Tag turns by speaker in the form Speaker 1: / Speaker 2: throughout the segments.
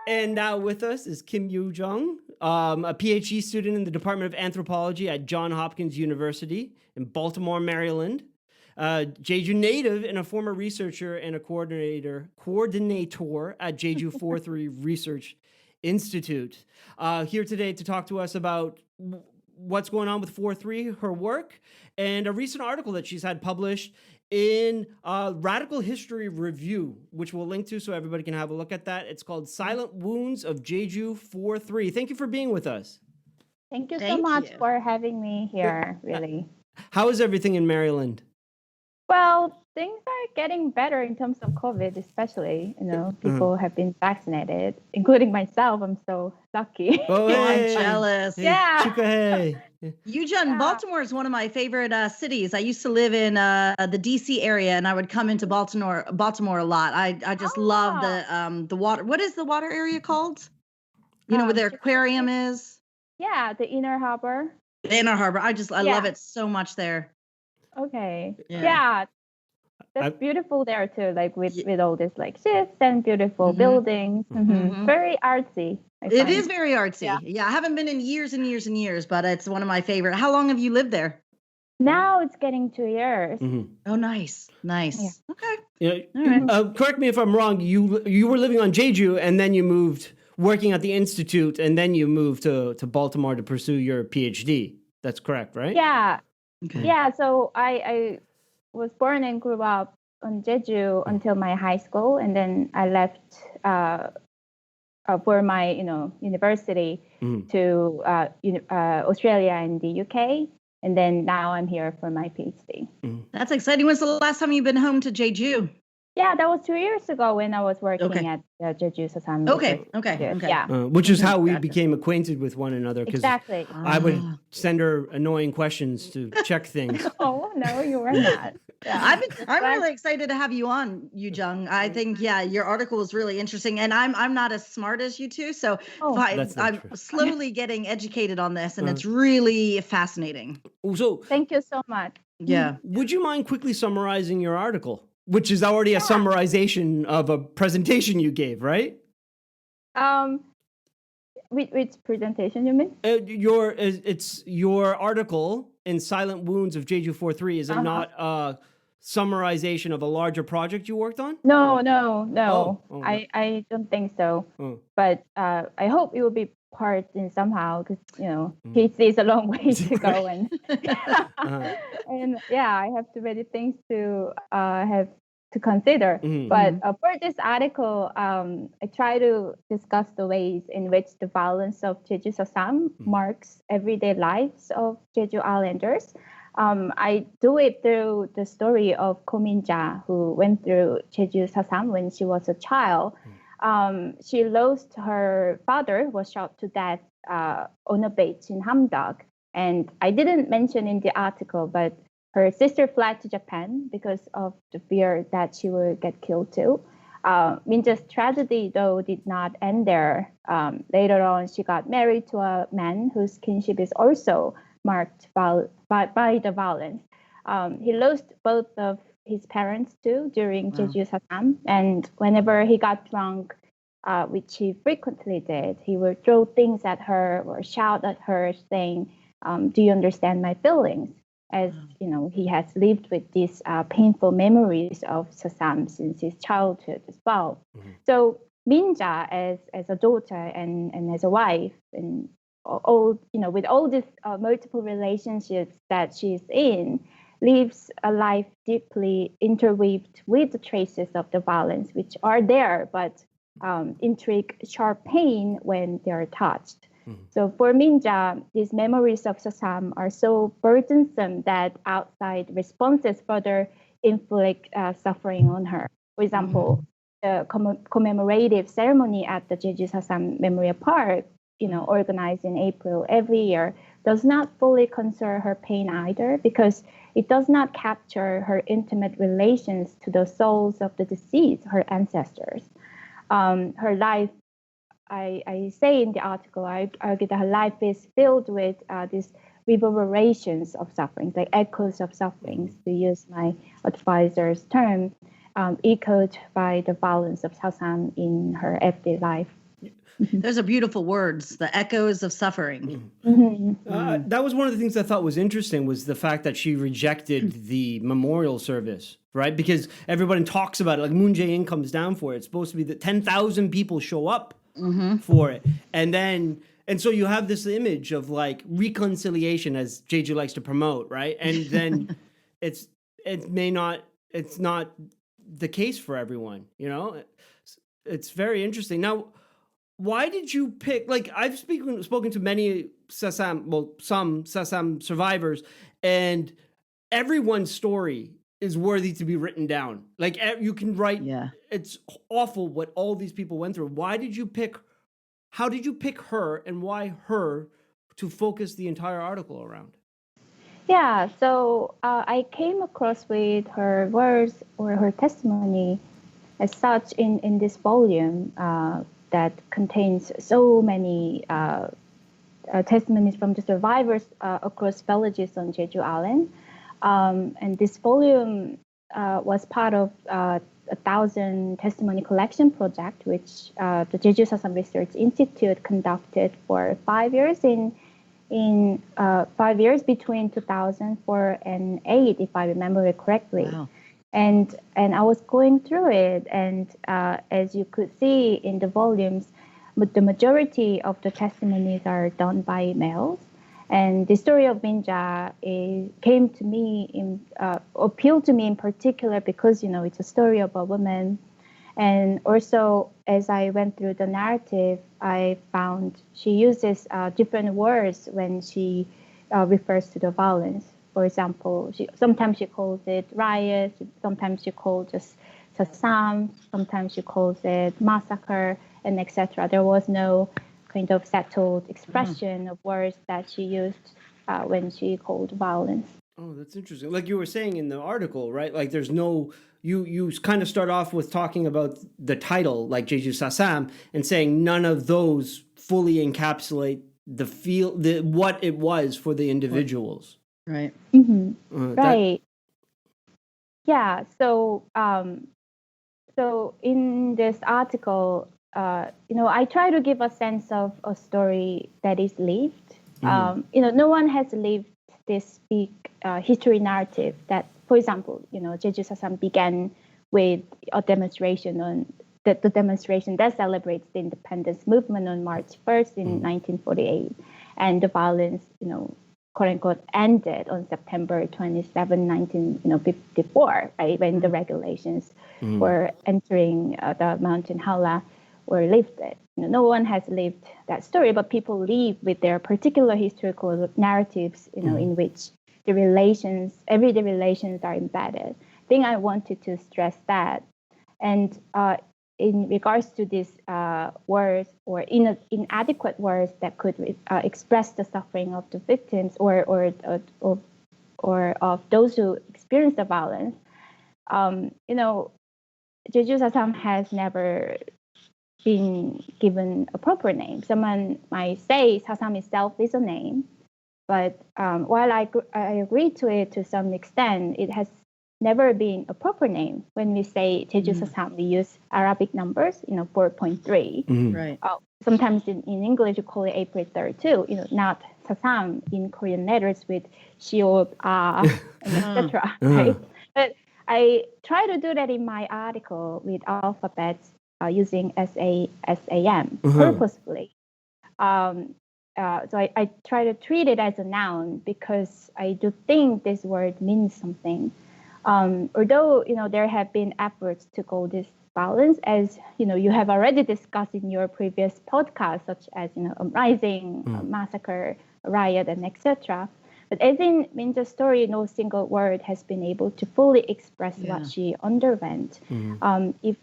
Speaker 1: And now with us is Kim Youjoung, a Ph.D. student in the Department of Anthropology at Johns Hopkins University in Baltimore, Maryland. Jeju native and a former researcher and a coordinator at Jeju 43 Research Institute. Here today to talk to us about what's going on with 43, her work, and a recent article that she's had published in Radical History Review, which we'll link to so everybody can have a look at that. It's called Silent Wounds of Jeju 43. Thank you for being with us.
Speaker 2: Thank you so much for having me here, really.
Speaker 1: How is everything in Maryland?
Speaker 2: Well, things are getting better in terms of COVID, especially. People have been vaccinated, including myself. I'm so lucky.
Speaker 1: Oh, hey.
Speaker 3: I'm jealous.
Speaker 1: Hey,
Speaker 2: Yeah.
Speaker 1: Chuka, hey.
Speaker 3: Youjoung, Baltimore is one of my favorite cities. I used to live in the DC area, and I would come into Baltimore a lot. I just love the water. What is the water area called? Where their aquarium is?
Speaker 2: Yeah, the Inner Harbor.
Speaker 3: The Inner Harbor. I love it so much there.
Speaker 2: Okay.
Speaker 3: Yeah.
Speaker 2: Yeah. That's beautiful there too, like with all this like ships and beautiful buildings. Very artsy.
Speaker 3: It is very artsy. Yeah, I haven't been in years and years and years, but it's one of my favorite. How long have you lived there?
Speaker 2: Now it's getting 2 years.
Speaker 3: Oh, nice.
Speaker 2: Yeah.
Speaker 3: Okay.
Speaker 1: Yeah.
Speaker 3: All right.
Speaker 1: Correct me if I'm wrong. You were living on Jeju, and then you moved working at the institute, and then you moved to Baltimore to pursue your PhD. That's correct, right?
Speaker 2: Yeah.
Speaker 3: Okay.
Speaker 2: Yeah. So I was born and grew up on Jeju until my high school, and then I left for my university to Australia and the UK, and then now I'm here for my PhD.
Speaker 3: That's exciting. When's the last time you've been home to Jeju?
Speaker 2: Yeah, that was 2 years ago when I was working at Jeju Sasam.
Speaker 3: Okay.
Speaker 2: Yeah.
Speaker 1: Which is how we became acquainted with one another.
Speaker 2: Exactly.
Speaker 1: I would send her annoying questions to check things.
Speaker 2: Oh, no, you were not. Yeah.
Speaker 3: I'm really excited to have you on, Youjoung. I think, your article was really interesting, and I'm not as smart as you two, so I'm slowly getting educated on this, and it's really fascinating.
Speaker 1: So
Speaker 2: thank you so much.
Speaker 3: Yeah.
Speaker 1: Would you mind quickly summarizing your article, which is already a summarization of a presentation you gave, right?
Speaker 2: Which presentation you mean?
Speaker 1: It's your article in Silent Wounds of Jeju 43. Is it not a summarization of a larger project you worked on?
Speaker 2: No.
Speaker 1: Oh,
Speaker 2: I don't think so. But I hope it will be part in somehow, because PhD is a long way to go, and and I have too many things to have to consider. But for this article, I try to discuss the ways in which the violence of Jeju Sasam marks everyday lives of Jeju Islanders. I do it through the story of Ko Min-ja, who went through Jeju Sasam when she was a child. She lost her father, was shot to death on a beach in Hamdok. And I didn't mention in the article, but her sister fled to Japan because of the fear that she would get killed too. Minja's tragedy, though, did not end there. Later on, she got married to a man whose kinship is also marked by the violence. He lost both of his parents too during Jeju Sasam, and whenever he got drunk, which he frequently did, he would throw things at her or shout at her, saying, "Do you understand my feelings?" As he has lived with these painful memories of Sasam since his childhood as well. So Minja, as a daughter and as a wife, and all with all these multiple relationships that she's in, lives a life deeply interweaved with the traces of the violence, which are there, but intrigue sharp pain when they are touched. So for Minja, these memories of Sasam are so burdensome that outside responses further inflict suffering on her. For example, the commemorative ceremony at the Jeju Sasam Memorial Park, organized in April every year, does not fully concern her pain either, because it does not capture her intimate relations to the souls of the deceased, her ancestors. Her life, I say in the article, I argue that her life is filled with these reverberations of sufferings, like echoes of sufferings, to use my advisor's term, echoed by the violence of Sasam in her everyday life.
Speaker 3: Those are beautiful words, the echoes of suffering.
Speaker 1: That was one of the things I thought was interesting, was the fact that she rejected the memorial service, right? Because everybody talks about it, like Moon Jae-in comes down for it. It's supposed to be that 10,000 people show up for it. And so you have this image of like reconciliation, as Jeju likes to promote, right? And then it's not the case for everyone, you know? It's very interesting. Now, why did you pick, like, I've spoken to many some Sasam survivors, and everyone's story is worthy to be written down. Like, you can write, it's awful what all these people went through. How did you pick her, and why her to focus the entire article around?
Speaker 2: Yeah, so I came across with her words or her testimony as such in this volume that contains so many testimonies from the survivors across villages on Jeju Island. And this volume was part of a 1,000 testimony collection project, which the Jeju Sasam Research Institute conducted for 5 years in 5 years between 2004 and 2008, if I remember it correctly.
Speaker 3: Wow.
Speaker 2: And I was going through it, and as you could see in the volumes, but the majority of the testimonies are done by males. And the story of Minja came to me, appealed to me in particular because, you know, it's a story of a woman. And also, as I went through the narrative, I found she uses different words when she refers to the violence. For example, sometimes she calls it riot, sometimes she calls just Sasam, sometimes she calls it massacre, and etc. There was no kind of settled expression of words that she used when she called violence.
Speaker 1: Oh, that's interesting. Like you were saying in the article, right? Like there's no, you kind of start off with talking about the title, like Jeju Sasam, and saying none of those fully encapsulate what it was for the individuals.
Speaker 3: Right.
Speaker 2: Right. Yeah. So, so in this article, you know, I try to give a sense of a story that is lived. You know, no one has lived this big history narrative that, for example, you know, Jeju Sasam began with a demonstration on the demonstration that celebrates the independence movement on March 1st in 1948, and the violence, you know, quote unquote, ended on September 27, 1954, right, when the regulations for entering the mountain Hala were lifted. You know, no one has lived that story, but people live with their particular historical narratives, you know, in which the relations, everyday relations are embedded. I think I wanted to stress that. And in regards to these words or inadequate words that could express the suffering of the victims or of those who experience the violence, you know, Jeju Sasam has never been given a proper name. Someone might say Sasam itself is a name, but while I agree to it to some extent, it has never been a proper name. When we say Jeju Sasam, we use Arabic numbers, you know, 4.3.
Speaker 3: Right.
Speaker 2: Sometimes in English, you call it April 3rd too, you know, not Sasam in Korean letters with Shiod, and etc. Right? But I try to do that in my article with alphabets using SAM purposefully. So I try to treat it as a noun because I do think this word means something. Although, you know, there have been efforts to call this violence, as, you know, you have already discussed in your previous podcast, such as, you know, uprising, massacre, riot, and etc. But as in Minja's story, no single word has been able to fully express what she underwent. If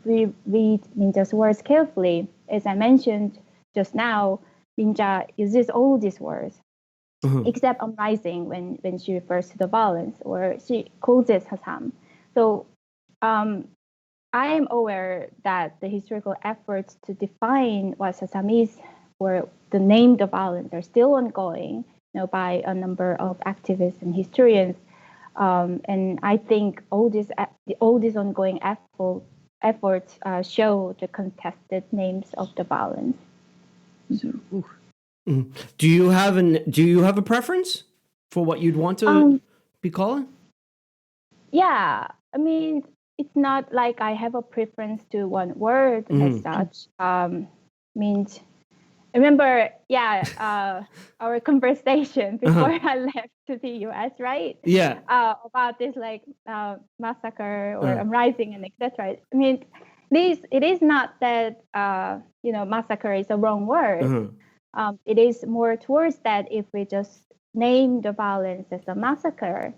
Speaker 2: we read Minja's words carefully, as I mentioned just now, Minja uses all these words, except uprising when she refers to the violence, or she calls it Sasam. So I am aware that the historical efforts to define what Sasam is, or the name the violence, are still ongoing, you know, by a number of activists and historians. And I think all these ongoing efforts show the contested names of the violence.
Speaker 1: Do you have a preference for what you'd want to be calling?
Speaker 2: Yeah, I mean, it's not like I have a preference to one word as such. Means I remember, our conversation before I left to the U.S., right?
Speaker 1: Yeah.
Speaker 2: About this massacre or uprising and etc. I mean, it is not that massacre is a wrong word. It is more towards that if we just name the violence as a massacre,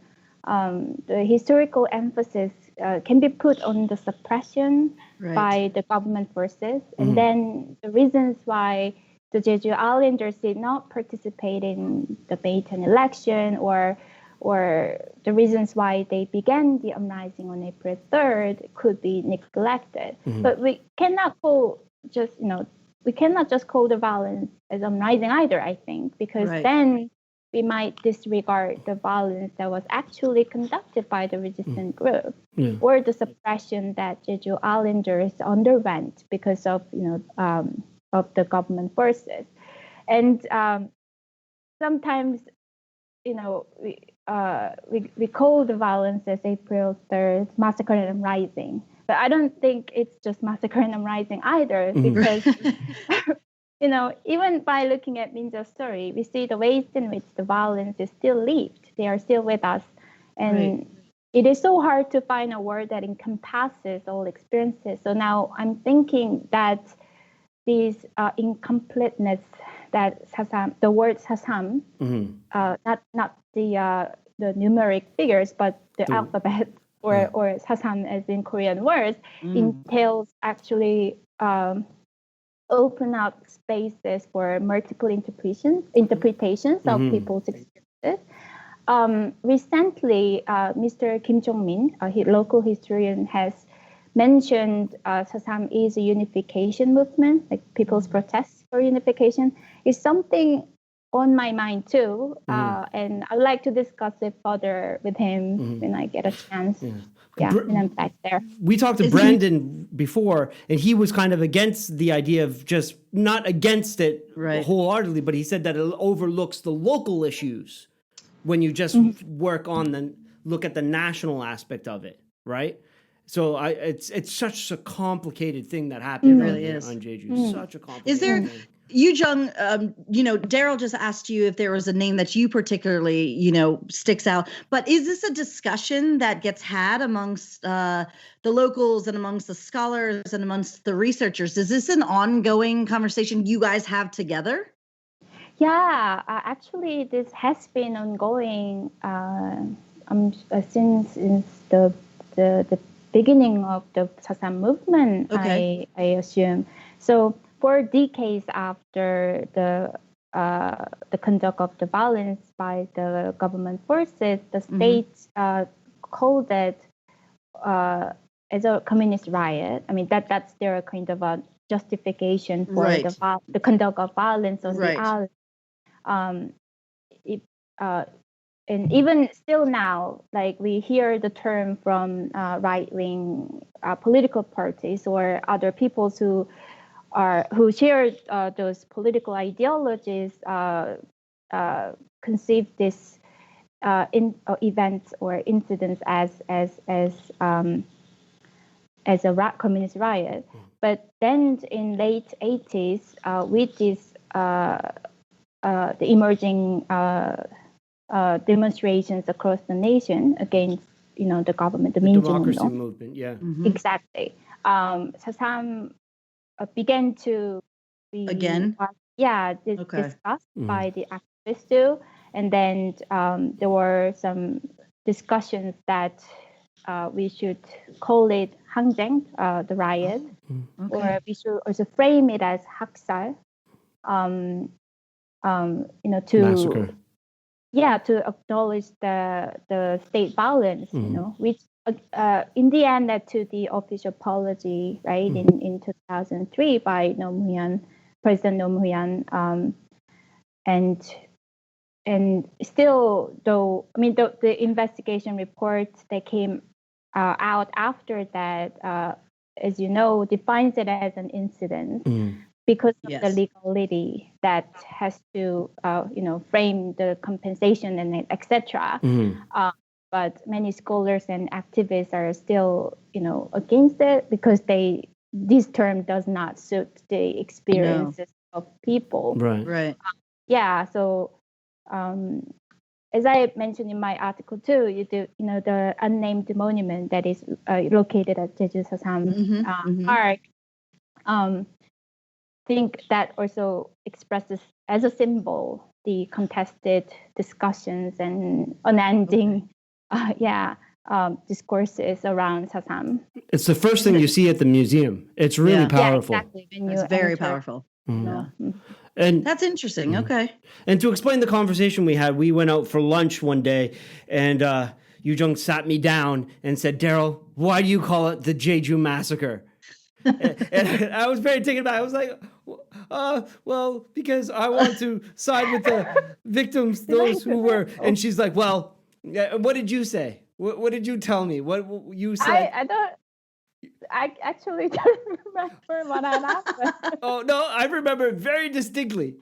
Speaker 2: the historical emphasis can be put on the suppression by the government forces, and then the reasons why the Jeju Islanders did not participate in the May 10 election, or the reasons why they began the uprising on April 3rd could be neglected. But we cannot just call the violence as uprising either, I think, because then we might disregard the violence that was actually conducted by the resistant group, or the suppression that Jeju Islanders underwent because of the government forces. And sometimes we call the violence as April 3rd massacre and uprising, but I don't think it's just massacre and uprising either, because even by looking at Minja's story, we see the ways in which the violence is still lived. They are still with us, and it is so hard to find a word that encompasses all experiences. So now I'm thinking that this incompleteness, that the word sasam, not the numeric figures, but the alphabet, or sasam as in Korean words, entails actually open up spaces for multiple interpretations of people's experiences. Recently, Mr. Kim Jong-min, a local historian, has mentioned Sasam is a unification movement, like people's protests for unification, is something on my mind too. And I would like to discuss it further with him when I get a chance. When I'm back there.
Speaker 1: We talked to Brandon before, and he was kind of against the idea of just not against it wholeheartedly, but he said that it overlooks the local issues when you just look at the national aspect of it, right? So it's such a complicated thing that happened on Jeju. Such a complicated thing.
Speaker 3: Youjoung, Daryl just asked you if there was a name that you particularly, sticks out. But is this a discussion that gets had amongst the locals and amongst the scholars and amongst the researchers? Is this an ongoing conversation you guys have together?
Speaker 2: Yeah, actually, this has been ongoing since the beginning of the Sasam movement. I assume so. For decades after the conduct of the violence by the government forces, the state called it as a communist riot. I mean, that's their kind of a justification for the conduct of violence on the island. And even still now, like we hear the term from right-wing political parties or other peoples who share those political ideologies, conceive this events or incidents as a communist riot. But then in late 80s, with this the emerging demonstrations across the nation against the government, the
Speaker 1: democracy movement,
Speaker 2: exactly. Sasam began to be discussed by the activists too, and then there were some discussions that we should call it 항쟁, the riot, or we should also frame it as 학살, to
Speaker 1: massacre.
Speaker 2: To acknowledge the state violence, which in the end led to the official apology, right, in 2003 by President Roh Moo-hyun, and still, though, I mean, the investigation reports that came out after that as you know, defines it as an incident because of the
Speaker 3: Yes.
Speaker 2: legality that has to, frame the compensation and etc. But many scholars and activists are still, against it because this term does not suit the experiences of people.
Speaker 1: Right.
Speaker 2: Yeah. So, as I mentioned in my article too, the unnamed monument that is located at Jeju Sasam Park. Think that also expresses as a symbol the contested discussions and unending, discourses around Sasam.
Speaker 1: It's the first thing you see at the museum. It's really powerful.
Speaker 2: Yeah, exactly.
Speaker 3: It's very powerful.
Speaker 1: And
Speaker 3: that's interesting. Okay.
Speaker 1: And to explain the conversation we had, we went out for lunch one day, and Youjoung sat me down and said, "Daryl, why do you call it the Jeju Massacre?" and I was very taken aback. I was like, well, because I want to side with the victims, those who were. And she's like, well, what did you say? What did you tell me? What you said?
Speaker 2: I actually don't remember what I happened.
Speaker 1: Oh, no, I remember it very distinctly.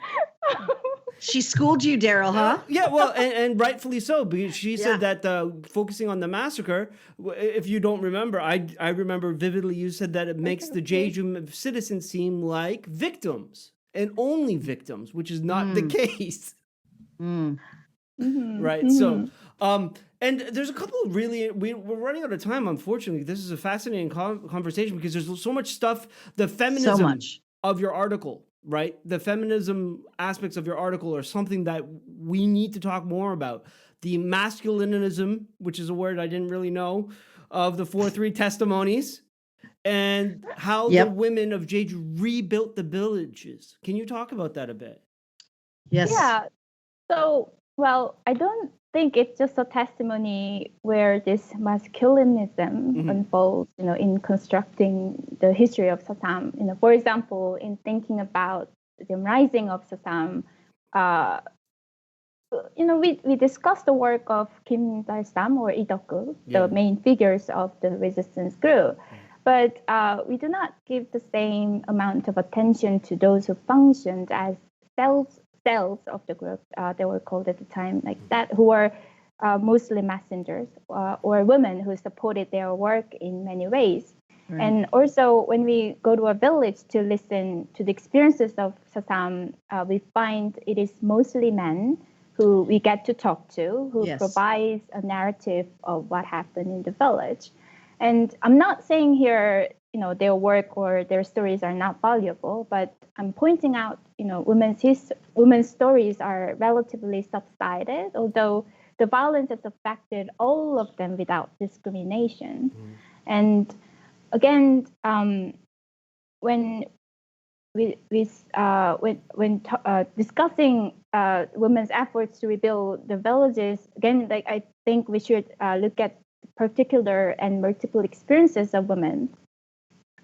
Speaker 3: She schooled you, Daryl, huh?
Speaker 1: Yeah, well, and rightfully so, because she said that focusing on the massacre, if you don't remember, I remember vividly you said that it makes the Jeju citizens seem like victims, and only victims, which is not the case. Right, so... and there's a couple of really, we're running out of time, unfortunately. This is a fascinating conversation because there's so much stuff, the feminism of your article, right? The feminism aspects of your article are something that we need to talk more about. The masculinism, which is a word I didn't really know, of the 4-3 testimonies, and how the women of Jeju rebuilt the villages. Can you talk about that a bit?
Speaker 3: Yes.
Speaker 2: Yeah. So, well, I don't think it's just a testimony where this masculinism unfolds, in constructing the history of Sasam. For example, in thinking about the rising of Sasam, we discussed the work of Kim Dal-sam or Lee-deok, the main figures of the resistance group. But we do not give the same amount of attention to those who functioned as cells of the group, they were called at the time like that, who were mostly messengers or women who supported their work in many ways. Right. And also when we go to a village to listen to the experiences of Sasam, we find it is mostly men who we get to talk to, who provides a narrative of what happened in the village. And I'm not saying here, their work or their stories are not valuable, but I'm pointing out, women's stories are relatively subsided, although the violence has affected all of them without discrimination. And again, when discussing women's efforts to rebuild the villages, again, I think we should look at particular and multiple experiences of women.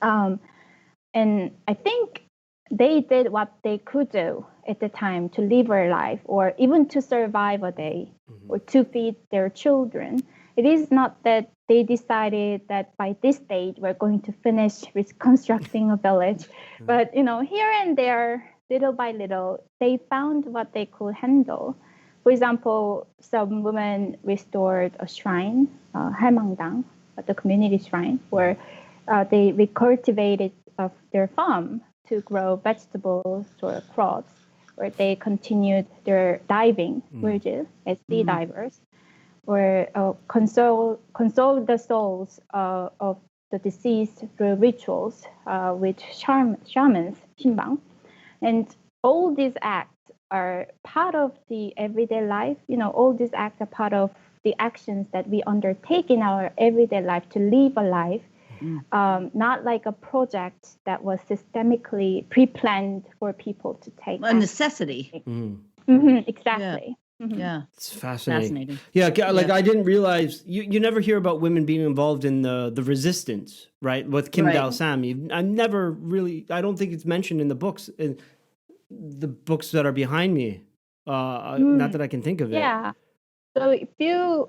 Speaker 2: And I think they did what they could do at the time to live a life or even to survive a day or to feed their children. It is not that they decided that by this stage we're going to finish reconstructing a village. But, here and there, little by little, they found what they could handle. For example, some women restored a shrine, 할망당, the community shrine, where they recultivated their farm to grow vegetables or crops, where they continued their diving voyages as sea divers, or console the souls of the deceased through rituals with shamans, 신방. And all these acts are part of the everyday life. All these acts are part of the actions that we undertake in our everyday life to live a life. Not like a project that was systemically pre-planned for people to take.
Speaker 3: A necessity.
Speaker 2: Exactly.
Speaker 3: Yeah.
Speaker 1: It's fascinating. Yeah, I didn't realize, you never hear about women being involved in the resistance, right? With Kim Dal-sam. I never really, I don't think it's mentioned in the books that are behind me. Not that I can think of it.
Speaker 2: Yeah. So if you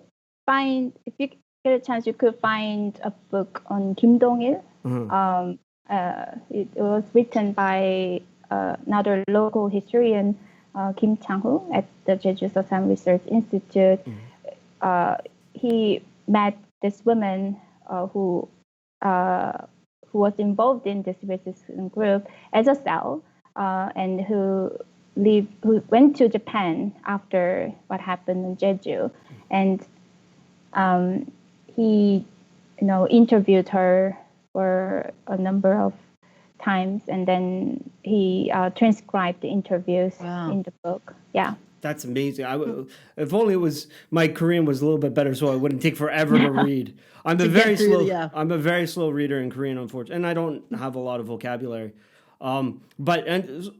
Speaker 2: get a chance, you could find a book on Kim Dong-il. It was written by another local historian, Kim Chang-hoo, at the Jeju Sosam Research Institute. He met this woman who was involved in this resistance group as a cell, and who went to Japan after what happened in Jeju, and he, interviewed her for a number of times, and then he transcribed the interviews in the book. Yeah.
Speaker 1: That's amazing. If only my Korean was a little bit better, so it wouldn't take forever to read. I'm a very slow reader in Korean, unfortunately, and I don't have a lot of vocabulary. But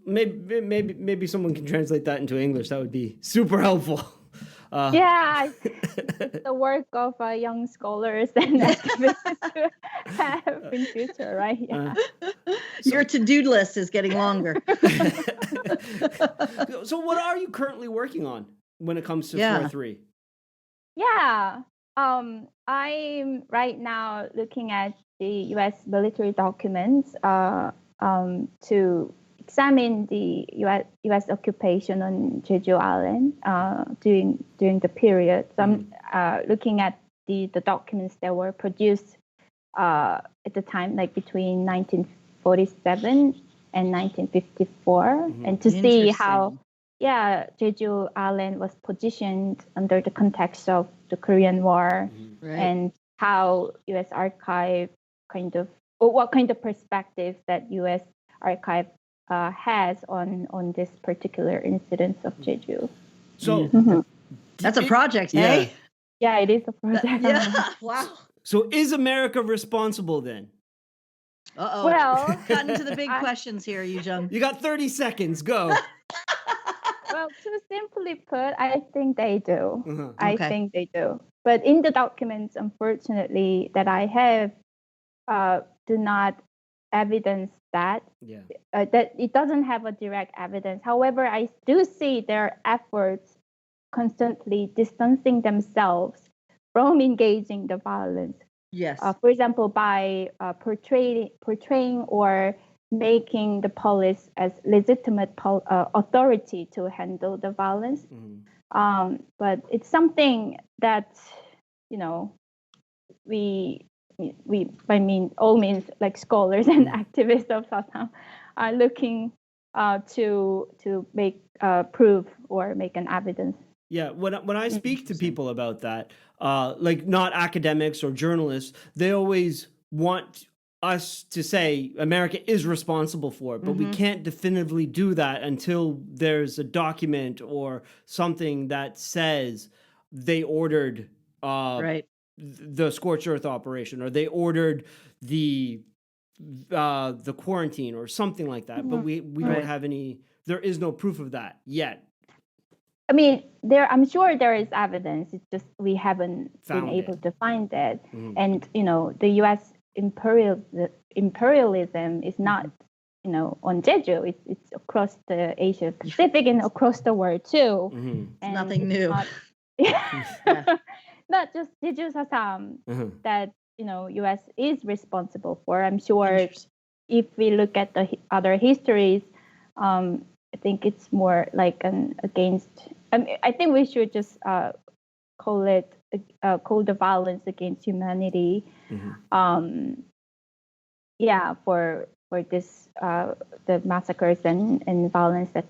Speaker 1: maybe someone can translate that into English. That would be super helpful.
Speaker 2: The work of young scholars and activists to have in future, right? Yeah.
Speaker 3: Your to-do list is getting longer.
Speaker 1: So what are you currently working on when it comes to 4-3?
Speaker 2: Yeah. I'm right now looking at the U.S. military documents to examine the U.S. occupation on Jeju Island during the period. So I'm looking at the documents that were produced at the time, like between 1947 and 1954, and to see how Jeju Island was positioned under the context of the Korean War, and how U.S. Archive what kind of perspective that U.S. Archive has on this particular incident of Jeju.
Speaker 1: So
Speaker 3: that's a project, eh?
Speaker 2: Yeah, it is a project.
Speaker 3: Wow.
Speaker 1: So is America responsible then?
Speaker 3: Uh-oh.
Speaker 2: Well,
Speaker 3: gotten into the big questions here, Youjoung.
Speaker 1: You got 30 seconds. Go.
Speaker 2: Well, to simply put, I think they do. I think they do. But in the documents, unfortunately, that I have, do not evidence that. That it doesn't have a direct evidence. However, I do see their efforts constantly distancing themselves from engaging the violence.
Speaker 3: Yes.
Speaker 2: For example, by portraying or making the police as legitimate authority to handle the violence. But it's something that, all means like scholars and activists of Sosam are looking to make proof or make an evidence.
Speaker 1: Yeah, when I speak to people about that, like not academics or journalists, they always want us to say America is responsible for it, but we can't definitively do that until there's a document or something that says they ordered the scorched earth operation, or they ordered the quarantine or something like that. But we don't have any. There is no proof of that yet.
Speaker 2: I mean, I'm sure there is evidence. It's just we haven't been able to find it. And the U.S. imperialism is not, on Jeju. It's across the Asia Pacific and across the world too.
Speaker 3: And nothing new.
Speaker 2: Not just Jeju Sosam that U.S. is responsible for. I'm sure if we look at the other histories, I think it's more like against. I think we should just call the violence against humanity. For this the massacres and violence that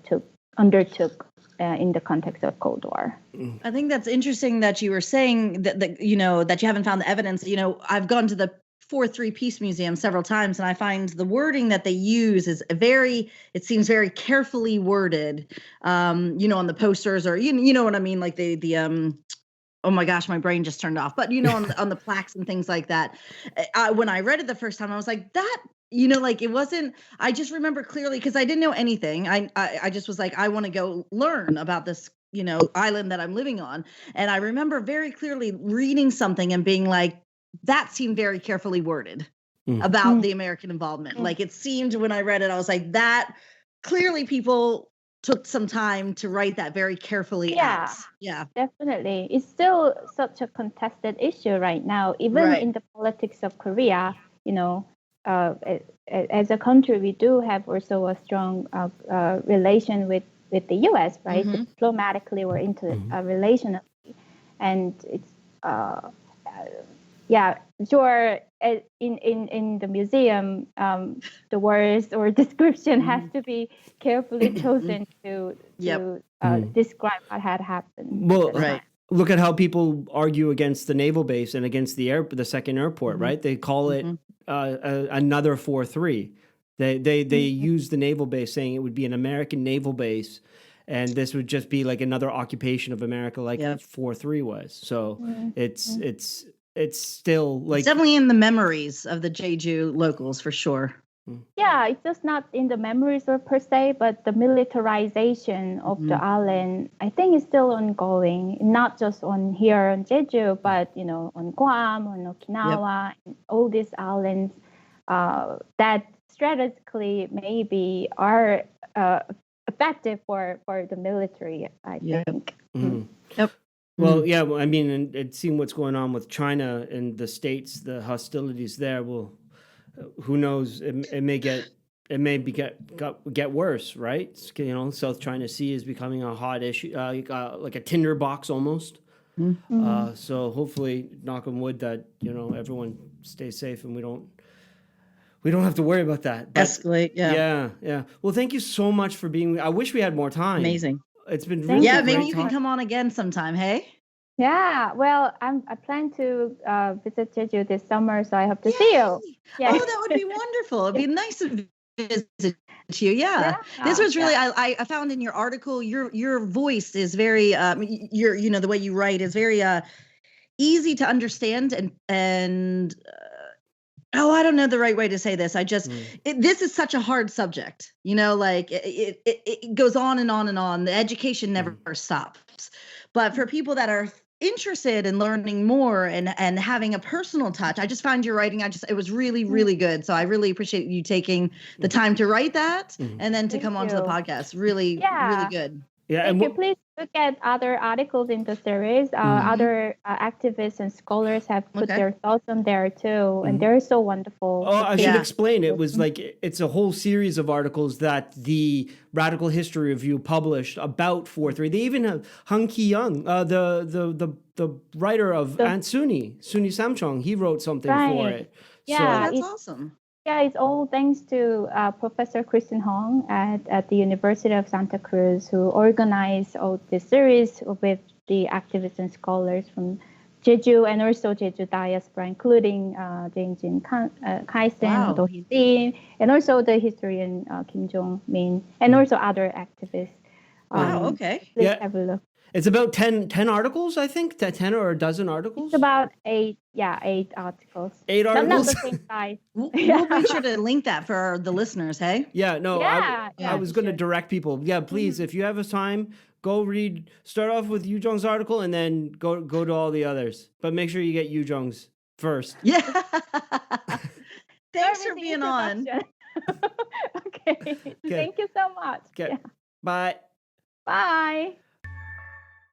Speaker 2: undertook in the context of Cold War.
Speaker 3: I think that's interesting that you were saying that you haven't found the evidence. I've gone to the 4-3 Peace Museum several times, and I find the wording that they use is it seems very carefully worded, on the posters, or you know what I mean, like the oh my gosh, my brain just turned off, but on the plaques and things like that. When I read it the first time, I was like, that, it wasn't, I just remember clearly, because I didn't know anything. I just was like, I want to go learn about this, island that I'm living on. And I remember very clearly reading something and being like, that seemed very carefully worded about the American involvement. Like it seemed when I read it, I was like, that clearly people took some time to write that very carefully out. Yeah,
Speaker 2: definitely. It's still such a contested issue right now, even
Speaker 3: Right.
Speaker 2: in the politics of Korea. As a country, we do have also a strong relation with the U.S., right?
Speaker 3: Mhm.
Speaker 2: Diplomatically or relationally, and it's sure. In the museum, the words or description has to be carefully chosen to describe what had happened.
Speaker 1: Well,
Speaker 2: at the time.
Speaker 1: look at how people argue against the naval base and against the second airport, right? They call it another 4-3. They use the naval base, saying it would be an American naval base, and this would just be like another occupation of America, like 4-3 was. So it's still like
Speaker 3: it's definitely in the memories of the Jeju locals for sure.
Speaker 2: Yeah, it's just not in the memories or per se, but the militarization of the island, I think, is still ongoing. Not just on here on Jeju, but on Guam, on Okinawa, and all these islands that strategically maybe are effective for the military. I think.
Speaker 3: Yep.
Speaker 1: Well, yeah. I mean, and seeing what's going on with China and the States, the hostilities there will. Who knows? It may get worse, right? South China Sea is becoming a hot issue, like a tinderbox almost. So hopefully, knock on wood, that everyone stays safe and we don't have to worry about that. But,
Speaker 3: escalate.
Speaker 1: Yeah. Well, thank you so much for being. I wish we had more time.
Speaker 3: Amazing.
Speaker 1: It's been really
Speaker 3: maybe
Speaker 1: great
Speaker 3: you can come on again sometime. Hey.
Speaker 2: Yeah, well, I plan to visit Jeju this summer, so I hope to see you.
Speaker 3: Yeah. Oh, that would be wonderful. It'd be nice to visit you. Yeah. This was really, I found in your article, your voice is very, the way you write is very easy to understand and I don't know the right way to say this. I just, this is such a hard subject, like it goes on and on and on. The education never stops. But for people that are interested in learning more and having a personal touch, I just found your writing, it was really, really good. So I really appreciate you taking the time to write that and then to come onto the podcast. Really, really good.
Speaker 1: Yeah,
Speaker 2: and please look at other articles in the series. Other activists and scholars have put their thoughts on there too, and they're so wonderful.
Speaker 1: Oh, I should explain. It was like it's a whole series of articles that the Radical History Review published about 4-3. They even have Hung Ki-young, the writer of Aunt Suni Samchong. He wrote something for it.
Speaker 2: Yeah,
Speaker 3: that's awesome.
Speaker 2: Yeah, it's all thanks to Professor Kristen Hong at the University of Santa Cruz, who organized all this series with the activists and scholars from Jeju and also Jeju diaspora, including Jae-jin Kaisen, Do Hee-jin, and also the historian Kim Jong-min, and also other activists.
Speaker 3: Wow, okay.
Speaker 2: Please have a look.
Speaker 1: It's about 10 articles, I think. 10 or a dozen articles?
Speaker 2: It's about 8 articles.
Speaker 1: 8 articles?
Speaker 2: Not the same size.
Speaker 3: We'll be sure to link that for the listeners, hey?
Speaker 1: Yeah, no, I was going to direct people. Yeah, please, if you have a time, go read, start off with Youjoung's article and then go to all the others. But make sure you get Youjoung's first.
Speaker 3: Yeah. Thanks for being on.
Speaker 2: Okay. Thank you so much.
Speaker 1: Okay. Bye.
Speaker 2: Bye.